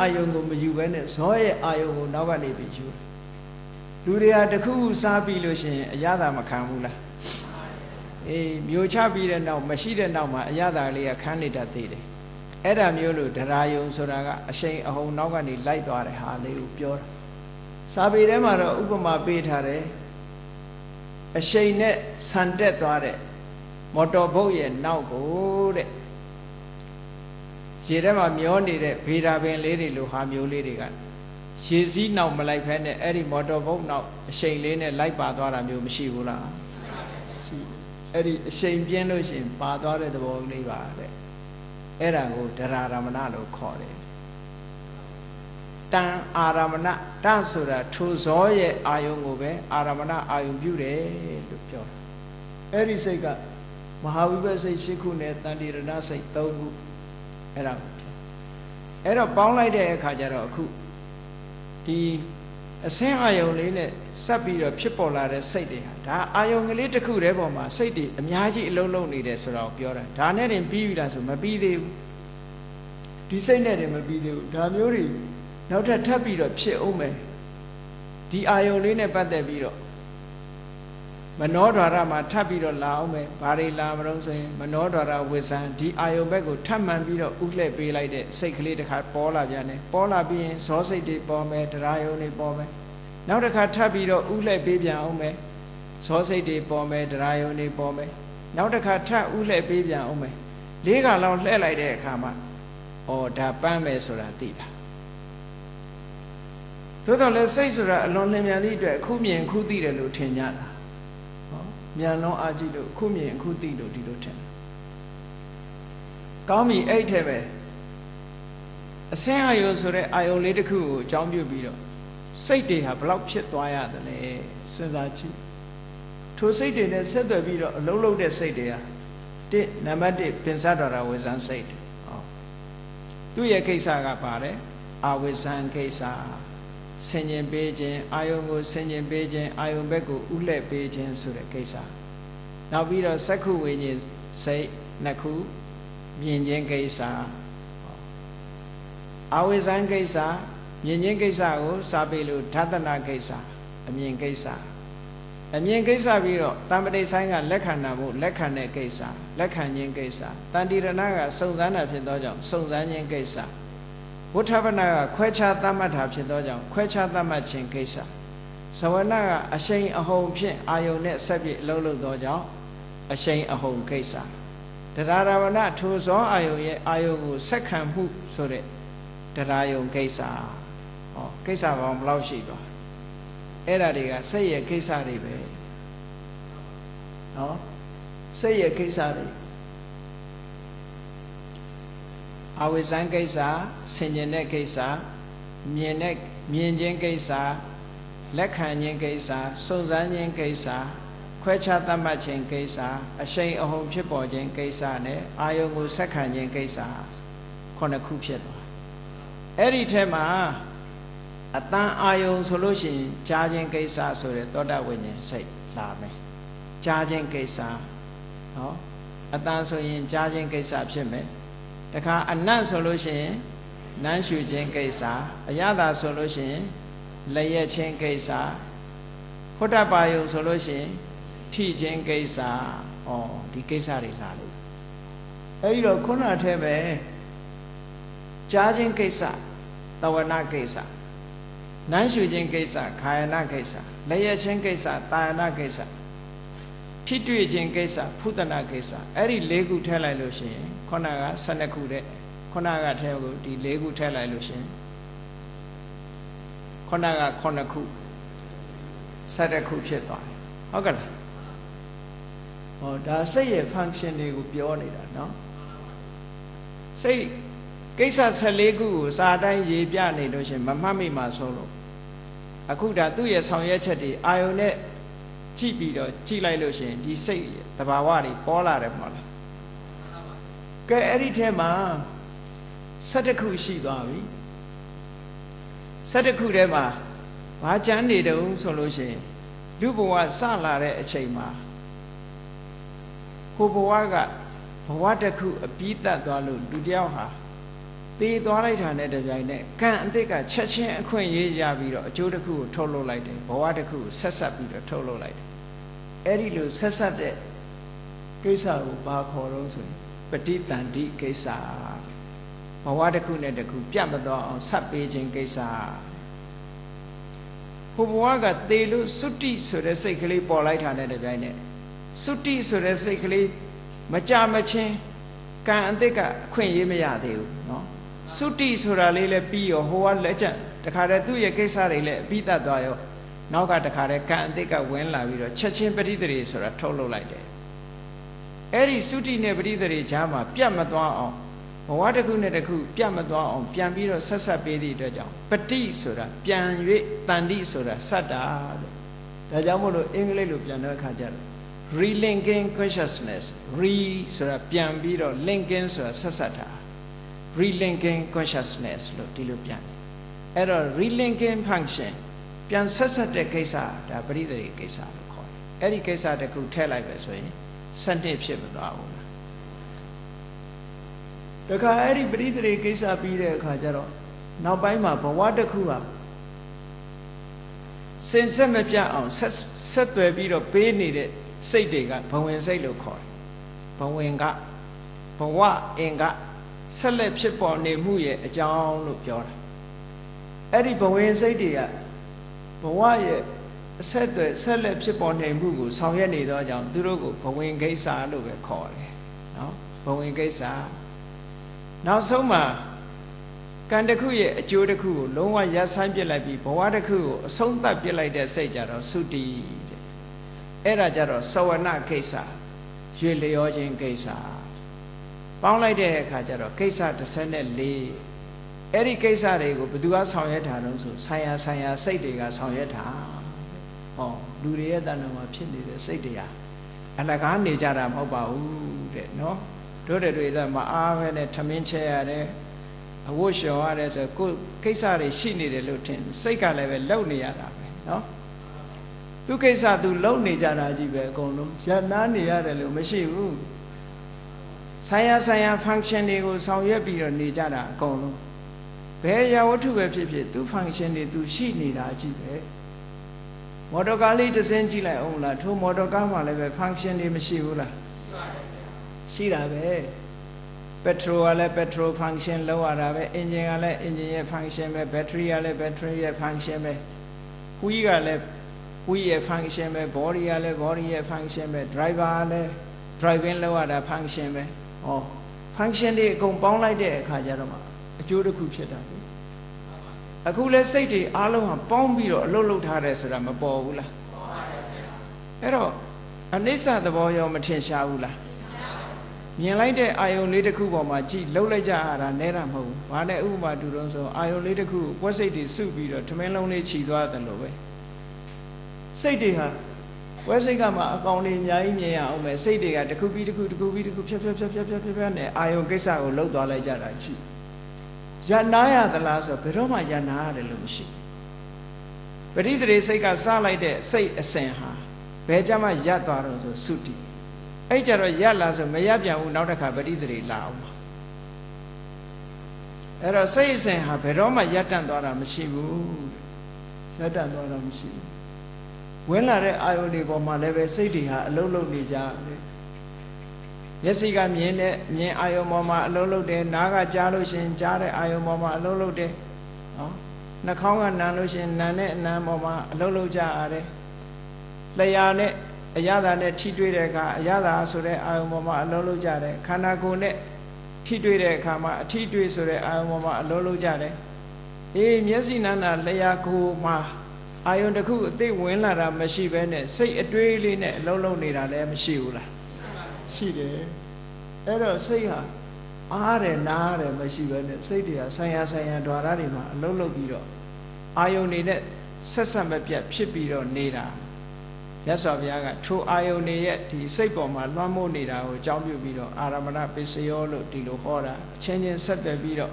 အာယုံကိုမယူဘဲနဲ့ဇောရဲ့အာယုံကိုနောက်ကနေပြီးယူလူတွေကတခုခုစားပြီးလို့ရှိရင်အရသာမခံဘူးလားအေးမျိုးချပြီးတဲ့နောက်မရှိတဲ့နောက်မှာအရသာလေးကခန်းနေတတ်သေးတယ်အဲ့ဒါမျိုးလို့ဒရာယုံဆိုတာကအရှိန်အဟုန်နောက်ကနေလိုက်သွားတဲ့ဟာလေးကိုပြောတာစာပေထဲမှာတော့ဥပမာပေးထားတယ်အရှိန်နဲ့ဆန်တက်သွားတဲ့မော်တော်ဘုတ်ရဲ့နောက်ကိုတဲ့ရေထဲမှာမျောနေတဲ့ဗေဒာပင်လေးတွေလိုဟာမျိုးလေးတွေကရေစည်းနောက်မလိုက်ဖဲနဲ့အဲ့ဒီမော်တော်ဘုတ်နောက်အရှိန်လေးနဲ့လိုက်ပါသွားတာမျိုးမရှိဘူးလားရှိအဲ့ဒီအရှိန်ပြင်းလို့ရှိရင်ပါသွားတဲ့သဘောလေးပါတဲ့အဲ့ဒါကိုဒရာရမဏလို့ခေါ်တယ်တန်အာရမဏတဆိုတာထိုဇောရဲ့အာယုံကိုပဲအာရမဏအာယုံပြုတယ်လို့ပြောတာအဲ့ဒီစိတ်ကမဟာဝိပဿစိတ်၈ခုနဲ့တန်တိရဏစိတ်၃ခုအဲ့ဒါအဲ့တော့ပေါင်းလိုက်တဲ့အခါကျတော့အခုဒီအစင်းအာယုံလေးနဲ့ဆက်ပြီးတော့ဖြစ်ပေါ်လာတဲ့စိတ်တွေဟာဒါအာယုံကလေးတစ်ခုတည်းပေါ်မှာစိတ်တွေအများကြီးအလုံးလုံးနေတယ်ဆိုတော့ပြောတာဒါနဲ့တင်ပြီးပြီလားဆိုမပြီးသေးဘူးဒီစိတ်နဲ့တင်မပြီးသေးဘူးဒါမျိုးတွေနောက်ထပ်ထပ်ပြီးတော့ဖြစ်အောင်မယ်ဒီအာယုံလေးနဲ့ပတ်သက်ပြီးတော့မနောဒွါရမှာထပ်ပြီးတော့လာအောင်မယ်ဘာတွေလာမလို့ဆိုရင်မနောဒွါရဝိဇ္ဇံဒီအာယုံဘက်ကိုထပ်မှန်ပြီးတော့ဥလှည့်ပေးလိုက်တဲ့စိတ်ကလေးတစ်ခါပေါ်လာပြန်တယ်ပေါ်လာပြီးရင်ဇောစိတ်တွေပေါ်မယ်ဒရာယုံတွေပေါ်မယ်နောက်တစ်ခါထပ်ပြီးတော့ဥလှည့်ပေးပြန်အောင်မယ်ဇောစိတ်တွေပေါ်မယ်ဒရာယုံတွေပေါ်မယ်နောက်တစ်ခါထပ်ဥလှည့်ပေးပြန်အောင်မယ်၄ခါလောက်လှည့်လိုက်တဲ့အခါမှာဩဒါပန်းမယ်ဆိုတာသိတာသို့တော်လည်းစိတ်ဆိုတာအလွန်လျင်မြန်သည့်အတွက်အခုမြင်အခုသိတယ်လို့ထင်ကြတာမြန်လုံးအာကြည့်လို့အခုမြင်အခုသိလို့ဒီလိုထင်ကောင်းပြီအဲ့ထဲပဲအစင်းအာယုံဆိုတဲ့အာယုံလေးတစ်ခုကိုအကြောင်းပြုပြီးတော့စိတ်တွေဟာဘလောက်ဖြစ်သွားရတယ်လဲစဉ်းစားကြည့်ထိုစိတ်တွေနဲ့ဆက်သွယ်ပြီးတော့အလုံးလုံးတဲ့စိတ်တွေဟာနံပါတ်1ပင်စဒ္ဒရာဝိဇ္ဇံစိတ်သူ့ရဲ့ကိစ္စကပါတယ်အဝိဇ္ဇံကိစ္စဆင်ញင်ပေးခြင်းအာယုံကိုဆင်ញင်ပေးခြင်းအာယုံဘက်ကိုဥလှည့်ပေးခြင်းဆိုတဲ့ကိစ္စနောက်ပြီးတော့စက္ခုဝိညာဉ်စိတ်နှစ်ခုမြင်ခြင်းကိစ္စအဝိဇ္ဇံကိစ္စမြင်ခြင်းကိစ္စကိုစာပေလို့ဓတနာကိစ္စအမြင်ကိစ္စအမြင်ကိစ္စပြီးတော့တမ္ပတိဆိုင်ကလက်ခံတာမို့လက်ခံတဲ့ကိစ္စလက်ခံခြင်းကိစ္စတန်တိရဏကစုံစမ်းတာဖြစ်သောကြောင့်စုံစမ်းခြင်းကိစ္စဝဋ္ဌပနာကခွဲခြားသတ်မှတ်တာဖြစ်သောကြောင့်ခွဲခြားသတ်မှတ်ခြင်းကိစ္စဇဝနကအရှိန်အဟုန်ဖြင့်အာယုန်နဲ့ဆက်ပြည့်အလုံးလုံးသောကြောင့်အရှိန်အဟုန်ကိစ္စဒရာရဝဏထိုဇောအာယုန်ရဲ့အာယုန်ကိုဆက်ခံမှုဆိုတဲ့ဒရာယုန်ကိစ္စကိစ္စပေါင်းဘယ်လောက်ရှိသွားအဲ့ဒါတွေကစိတ်ရဲ့ကိစ္စတွေပဲနော်စိတ်ရဲ့ကိစ္စတွေအဝိဇ္ဇံကိစ္စဆင်ញင်တဲ့ကိစ္စမြင်ခြင်းကိစ္စလက်ခံခြင်းကိစ္စစုံစမ်းခြင်းကိစ္စခွဲခြားသတ်မှတ်ခြင်းကိစ္စအရှိန်အဟုန်ဖြစ်ပေါ်ခြင်းကိစ္စနဲ့အာယုံကိုဆက်ခံခြင်းကိစ္စ9ခုဖြစ်သွားအဲ့ဒီထဲမှာအတန်အာယုံဆိုလို့ရှိရင်ကြားခြင်းကိစ္စဆိုတဲ့သောတာဝိညာဉ်စိတ်လာမယ်ကြားခြင်းကိစ္စနော်အတန်ဆိုရင်ကြားခြင်းကိစ္စဖြစ်မယ်တခါအနတ်ဆိုလို့ရှိရင်နမ်းရှူခြင်းကိစ္စအရသာဆိုလို့ရှိရင်လက်ရက်ခြင်းကိစ္စဟောတပါယုံဆိုလို့ရှိရင်ထိခြင်းကိစ္စဒီကိစ္စတွေလာလို့အဲဒီတော့ခုနထဲပဲကြားခြင်းကိစ္စတဝနာကိစ္စနမ်းရှူခြင်းကိစ္စခာယနာကိစ္စလက်ရက်ခြင်းကိစ္စတာယနာကိစ္စထိတွေ့ခြင်းကိစ္စဖုဒနာကိစ္စအဲ့ဒီ၄ခုထည့်လိုက်လို့ရှိရင်ခုနက12ခုတဲ့ခုနကထဲကိုဒီ၄ခုထည့်လိုက်လို့ရှိရင်ခုနက9ခု11ခုဖြစ်သွားတယ်ဟုတ်ကဲ့လားဒါစိတ်ရဲ့ function တွေကိုပြောနေတာเนาะစိတ်ကိစ္စ14ခုကိုစာတိုင်းရေးပြနေလို့ရှိရင်မမှတ်မိမှဆိုလို့အခုဒါသူ့ရဲ့ဆောင်ရွက်ချက်တွေအာယုန်နဲ့ကြည့်ပြီးတော့ကြည့်လိုက်လို့ရှိရင်ဒီစိတ်သဘာဝတွေပေါ်လာတယ်မဟုတ်လားကဲအဲ့ဒီထဲမှာ17ခုရှိသွားပြီ17ခုထဲမှာဘာကျမ်းနေတုံးဆိုလို့ရှိရင်လူဘဝစလာတဲ့အချိန်မှာဟိုဘဝကဘဝတစ်ခုအပြီးတတ်သွားလို့လူတယောက်ဟာ သေသွားလိုက်တာနဲ့တပြိုင်နက်ကံအသစ်ကချက်ချင်းအခွင့်ရေးရပြီးတော့အကျိုးတစ်ခုကိုထုတ်လုပ်လိုက်တယ်ဘဝတစ်ခုကိုဆက်ဆက်ပြီးတော့ထုတ်လုပ်လိုက်တယ်အဲ့ဒီလိုဆက်ဆက်တဲ့ကိစ္စကိုဘာခေါ်တော့ဆိုရင်ပฏิတန္တိကိစ္စဘဝတစ်ခုနဲ့တစ်ခုပြတ်မသွားအောင်ဆက်ပေးခြင်းကိစ္စဟိုဘဝကသေလို့သုတိဆိုတဲ့စိတ်ကလေးပေါ်လိုက်တာနဲ့တပြိုင်နက်သုတိဆိုတဲ့စိတ်ကလေးမကြမချင်းကံအသစ်ကအခွင့်ရေးမရသေးဘူးเนาะသုတိဆိုတာလေးလည်းပြီးရောဟိုကလက်ကျန်တခါတည်းသူ့ရဲ့ကိစ္စတွေလည်းပြီးတတ်သွားရောနောက်ကတခါတည်းကံအသစ်ကဝင်လာပြီးတော့ချက်ချင်းပဋိသန္ဓေဆိုတာထုတ်လုပ်လိုက်တယ်အဲ့ဒီသုတိနဲ့ပဋိသန္ဓေကြားမှာပြတ်မသွားအောင်ဘဝတစ်ခုနဲ့တစ်ခုပြတ်မသွားအောင်ပြန်ပြီးတော့ဆက်ဆက်ပေးသည့်အတွက်ကြောင့်ပฏิဆိုတာပြန်၍တန်တိဆိုတာစတ္တာလို့ဒါကြောင့်မို့လို့အင်္ဂလိပ်လိုပြန်တဲ့အခါကျတော့ relinking consciousness re ဆိုတာပြန်ပြီးတော့ linking ဆိုတာဆက်ဆက်တာ relinking consciousness လို့ဒီလိုပြန်တယ်အဲ့တော့ relinking function ပြန်ဆက်ဆက်တဲ့ကိစ္စဒါပရိသေကိစ္စလို့ခေါ်တယ်အဲ့ဒီကိစ္စတစ်ခုထည့်လိုက်ပဲဆိုရင်စနစ်ဖြစ်မသွားဘူးလားတခါအဲ့ဒီပရိသေကိစ္စပြီးတဲ့အခါကျတော့နောက်ပိုင်းမှာဘဝတစ်ခုဟာစင်ဆက်မပြတ်အောင်ဆက်သွယ်ပြီးတော့ပေးနေတဲ့စိတ်တွေကဘဝင်စိတ်လို့ခေါ်တယ်ဘဝင်ကဘဝအင်ကဆက်လက်ဖြစ်ပေါ်နေမှုရဲ့အကြောင်းလို့ပြောတာအဲ့ဒီဘဝင်စိတ်တွေကဘဝရဲ့အဆက်အသွယ်ဆက်လက်ဖြစ်ပေါ်နေမှုကိုဆောင်ရွက်နေသောကြောင့်သူတို့ကိုဘဝင်ကိစ္စလို့ပဲခေါ်တယ်နော်ဘဝင်ကိစ္စနောက်ဆုံးမှာကံတစ်ခုရဲ့အကျိုးတစ်ခုကိုလုံးဝရပ်ဆိုင်းပစ်လိုက်ပြီးဘဝတစ်ခုကိုအဆုံးသတ်ပစ်လိုက်တဲ့စိတ်ကြတော့သုတိတဲ့အဲ့ဒါကြတော့သဝနကိစ္စရွေလျောခြင်းကိစ္စပေါင်းလိုက်တဲ့အခါကျတော့ကိစ္စ14အဲ့ဒီကိစ္စတွေကိုဘယ်သူကဆောင်ရွက်တာလို့ဆိုဆိုင်ရာစိတ်တွေကဆောင်ရွက်တာဟောလူတွေရဲ့တဏ္ဍာမှာဖြစ်နေတဲ့စိတ်တွေဟာအလကားနေကြတာမဟုတ်ပါဘူးတဲ့နော်တို့တွေလည်းမအားပဲနဲ့ထမင်းချဲရတယ်အဝတ်လျှော်ရတယ်ဆိုကိုကိစ္စတွေရှိနေတယ်လို့ထင်စိတ်ကလည်းပဲလုံနေရတာပဲနော်သူကိစ္စသူလုံနေကြတာကြီးပဲအကုန်လုံးရနာနေရတယ်လို့မရှိဘူးဆိုင်ရာ function တွေကိုဆောင်ရွက်ပြီးတော့နေကြတာအကုန်လုံးဘယ်ရာဝတ္ထုပဲဖြစ်ဖြစ်သူ function တွေသူရှိနေတာကြီးပဲမော်တော်ကားလေးတစ်စင်းကြည့်လိုက်အောင်လားထိုမော်တော်ကားမှာလည်းပဲ function တွေမရှိဘူးလားရှိတာပဲpetrol ကလည်း petrol function လောက်ရတာပဲ engine ကလည်း engine ရဲ့ function ပဲ battery ကလည်း battery ရဲ့ function ပဲ wheel ကလည်း wheel ရဲ့ function ပဲ body ကလည်း body ရဲ့ function ပဲ driver ကလည်း driving လောက်ရတာ function ပဲဟော function တွေအကုန်ပေါင်းလိုက်တဲ့အခါကျတော့မှအကျိုးတစ်ခုဖြစ်တာပဲအခုလဲစိတ်တွေအားလုံးဟာပေါင်းပြီးတော့အလုပ်လုပ်ထားတယ်ဆိုတာမပေါ်ဘူးလားပေါ်ပါတယ်ဗျာအဲ့တော့အနိစ္စသဘောရောမထင်ရှားဘူးလားမြင်လိုက်တဲ့အာယုံလေးတစ်ခုပေါ်မှာကြည့်လှုပ်လိုက်ကြရတာနဲတာမဟုတ်ဘူးဘာနဲ့ဥပမာတူတော့ဆိုအာယုံလေးတစ်ခုပွက်စိတ်တွေစုပြီးတော့ထမင်းလုံးလေးခြီသွားတယ်လို့ပဲစိတ်တွေဟာပွက်စိတ်ကမှအကောင်တွေအများကြီးမြင်ရအောင်ပဲစိတ်တွေကတစ်ခုပြီးတစ်ခုဖြတ်နဲ့အာယုံကိစ္စကိုလှုပ်သွားလိုက်ကြတာကြည့်ရနာရသလားဆိုဘယ်တော့မှရနာရတယ်လို့မရှိပဋိသန္ဓေစိတ်ကစလိုက်တဲ့စိတ်အစဉ်ဟာဘယ်ကြမှာရပ်သွားတော့ဆိုသုတိအဲ့ကြတော့ရပ်လာဆိုမရပ်ပြန်ဘူးနောက်တစ်ခါပဋိသန္ဓေလာအောင်ပါအဲ့တော့စိတ်အစဉ်ဟာဘယ်တော့မှရပ်တန့်သွားတာမရှိဘူးရပ်တန့်သွားတာမရှိဘူးဝင်လာတဲ့အာယုန်တွေပေါ်မှာလည်းပဲစိတ်တွေဟာအလုံးလုံးနေကြတယ်မျက်စိကမြင်တဲ့မြင်အာယုံပေါ်မှာအလုံးလုံးတယ်နားကကြားလို့ရှင်ကြားတဲ့အာယုံပေါ်မှာအလုံးလုံးတယ်နော်နှာခေါင်းကနံလို့ရှင်နံတဲ့အနံပေါ်မှာအလုံးလုံးကြရတယ်လျှာနဲ့အရသာနဲ့ထိတွေ့တဲ့အခါအရသာဆိုတဲ့အာယုံပေါ်မှာအလုံးလုံးကြတယ်ခန္ဓာကိုယ်နဲ့ထိတွေ့တဲ့အခါမှာအထိတွေ့ဆိုတဲ့အာယုံပေါ်မှာအလုံးလုံးကြတယ်အေးမျက်စိနာနာလျှာကိုယ်မှာအာယုံတစ်ခုအသိဝင်လာတာမရှိဘဲနဲ့စိတ်အတွေးလေးနဲ့အလုံးလုံးနေတာလည်းမရှိဘူးလားရှိတယ်အဲ့တော့စိတ်ဟာအားတယ်နားတယ်မရှိဘဲနဲ့စိတ်တွေဟာဆိုင်ရာဓာတ်တွေမှာအလုံးလုံးပြီးတော့အာယုန်တွေနဲ့ဆက်ဆက်မပြတ်ဖြစ်ပြီးတော့နေတာမြတ်စွာဘုရားကထိုအာယုန်တွေရဲ့ဒီစိတ်ပေါ်မှာလွှမ်းမိုးနေတာကိုအကြောင်းပြုပြီးတော့အာရမဏပစ္စယောလို့ဒီလိုဟောတာအချင်းချင်းဆက်သွယ်ပြီးတော့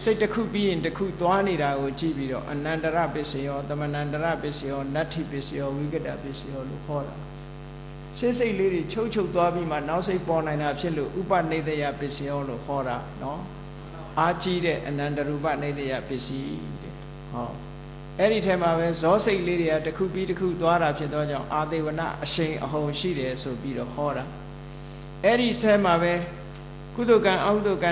စိတ်တစ်ခုပြီးရင်တစ်ခုသွားနေတာကိုကြည့်ပြီးတော့အနန္တရပစ္စယောသမဏန္တရပစ္စယောနတ္ထိပစ္စယောဝိကတပစ္စယောလို့ဟောတာရှင်းစိတ်လေးတွေချုပ်သွားပြီးမှနောက်စိတ်ပေါ်နိုင်တာဖြစ်လို့ဥပနိဒေယပစ္စယောလို့ခေါ်တာနော် အာကြီးတဲ့အနန္တရူပနေတယပစ္စည်းတဲ့ဟောအဲ့ဒီထဲမှာပဲဇောစိတ်လေးတွေကတစ်ခုပြီးတစ်ခုသွားတာဖြစ်သောကြောင့်အာသေဝနအရှိန်အဟုန်ရှိတယ်ဆိုပြီးတော့ဟောတာအဲ့ဒီထဲမှာပဲကုသိုလ်ကံအကုသိုလ်ကံ